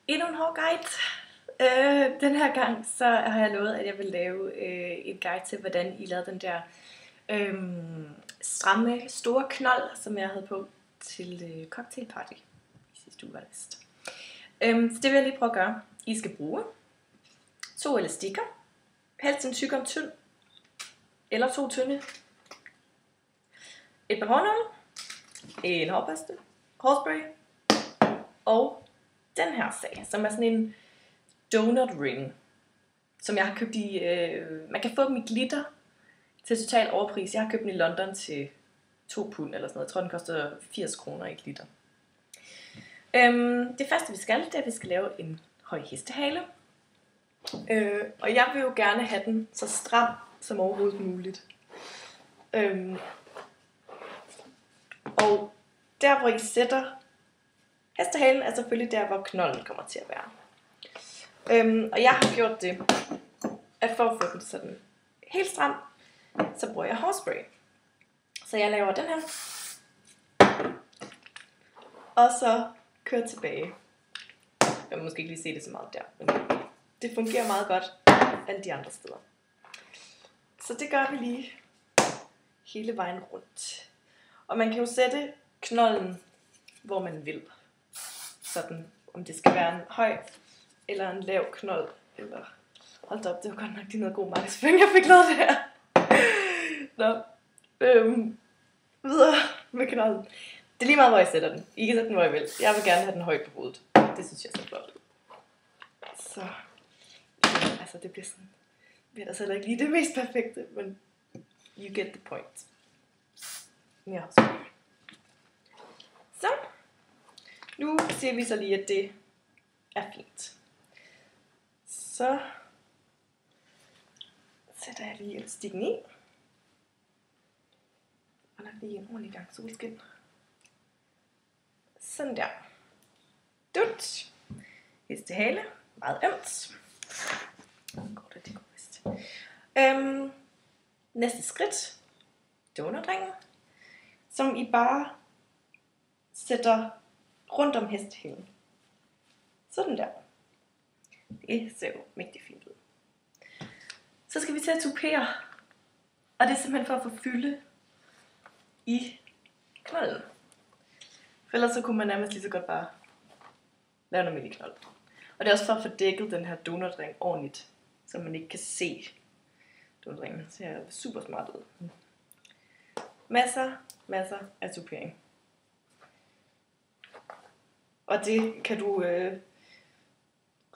Endnu en hårguide. Den her gang så har jeg lovet, at jeg vil lave en guide til, hvordan I lavede den der stramme, store knold, som jeg havde på til cocktailparty i sidste uge. Så det vil jeg lige prøve at gøre. I skal bruge 2 elastikker, helst en tyk om tynd, eller 2 tynde, et par hårnåle, en hårpaste, hårspray og den her sag, som er sådan en donut ring, som jeg har købt i, man kan få dem i glitter til total overpris. Jeg har købt den i London til 2 pund eller sådan noget. Jeg tror, den koster 80 kroner i glitter. Det første vi skal, det er, at vi skal lave en høj hestehale. Og jeg vil jo gerne have den så stram som overhovedet muligt. Og der, hvor I sætter hestehalen, er selvfølgelig der, hvor knolden kommer til at være. Og jeg har gjort det, at for at få den sådan helt stram, så bruger jeg hårspray. Så jeg laver den her, og så kører tilbage. Jeg må måske ikke lige se det så meget der, men det fungerer meget godt alle de andre steder. Så det gør vi lige hele vejen rundt. Og man kan jo sætte knolden, hvor man vil. Sådan, om det skal være en høj eller en lav knold. Eller, hold op, det var godt nok lige noget god markedsføring, jeg fik lavet det her. Nå, videre med knolden. Det er lige meget, hvor jeg sætter den. I kan sætte den, hvor jeg vil. Jeg vil gerne have den højt på hovedet. Det synes jeg er så flot. Så, altså det bliver sådan, det er da så ikke lige det mest perfekte, men you get the point. Ja, så. Nu ser vi så lige, at det er fint. Så sætter jeg lige elastikken i. Og lader lige en ordentlig gang solskin. Sådan der. Dut. Hestehale. Meget ømt. Det går vist. Næste skridt. Donutringen. Som I bare sætter rundt om hestehalen. Sådan der. Det ser jo mægtig fint ud. Så skal vi til at tupere. Og det er simpelthen for at få fylde i knolden. For ellers så kunne man nærmest lige så godt bare lave noget midt i knolden. Og det er også for at få dækket den her donutring ordentligt, så man ikke kan se donutringen. Det ser super smart ud. Masser af tupering. Og det kan du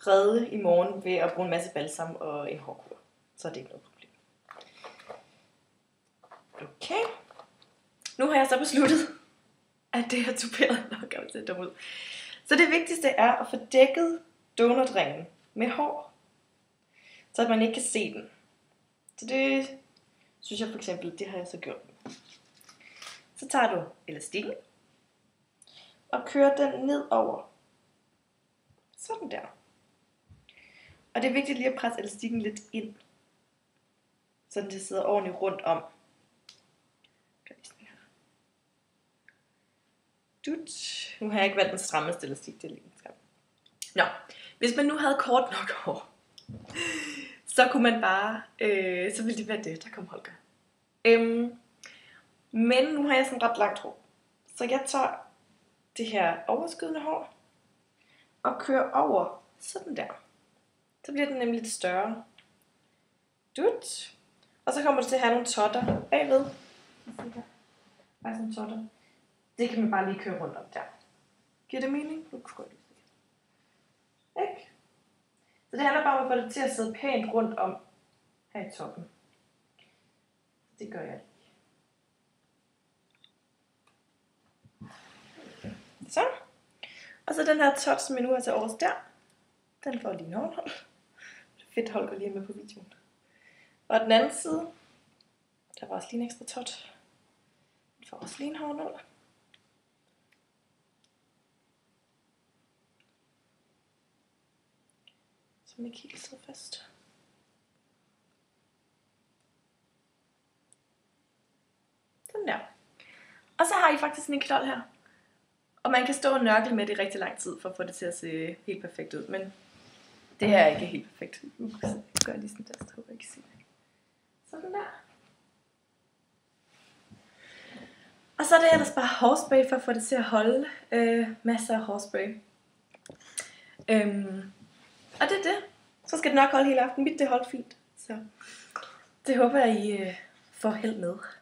redde i morgen ved at bruge en masse balsam og en hårkur. Så er det ikke noget problem. Okay. Nu har jeg så besluttet, at det her tuperet nok kommer til at dumme ud. Så det vigtigste er at få dækket donutringen med hår, så at man ikke kan se den. Så det synes jeg for eksempel, det har jeg så gjort. Så tager du elastikken og kører den ned over. Sådan der. Og det er vigtigt lige at presse elastikken lidt ind, så det sidder ordentligt rundt om. Dut. Nu har jeg ikke valgt den strammeste elastik, det er lige skam. Nå, hvis man nu havde kort nok hår, så kunne man bare, så ville det være det, der kom Holger. Men nu har jeg sådan ret langt hår, så jeg tager det her overskydende hår og kører over sådan der. Så bliver den nemlig lidt større. Dut. Og så kommer det til at have nogle totter bagved. Bare sådan totter. Det kan man bare lige køre rundt om der. Giver det mening? Nu skal jeg lige se. Ikke? Så det handler bare om at få det til at sidde pænt rundt om her i toppen. Det gør jeg lige. Så. Og så den her tot, som jeg nu har til overs der. Den får lige en håndhold. Det er fedt, Holger lige med på videoen. Og den anden side, der var også lige en ekstra tot. Den får også lige en håndhold. Som ikke helt sidder fast. Sådan der. Og så har I faktisk en knold her. Og man kan stå og nørkle med det i rigtig lang tid, for at få det til at se helt perfekt ud. Men det her er ikke helt perfekt. Så gør jeg lige sådan der, så håber jeg ikke se det. Sådan der. Og så er det ellers bare hårspray, for at få det til at holde. Masser af hårspray. Og det er det. Så skal det nok holde hele aften. Mit det holdt fint. Så det håber jeg, I får held med.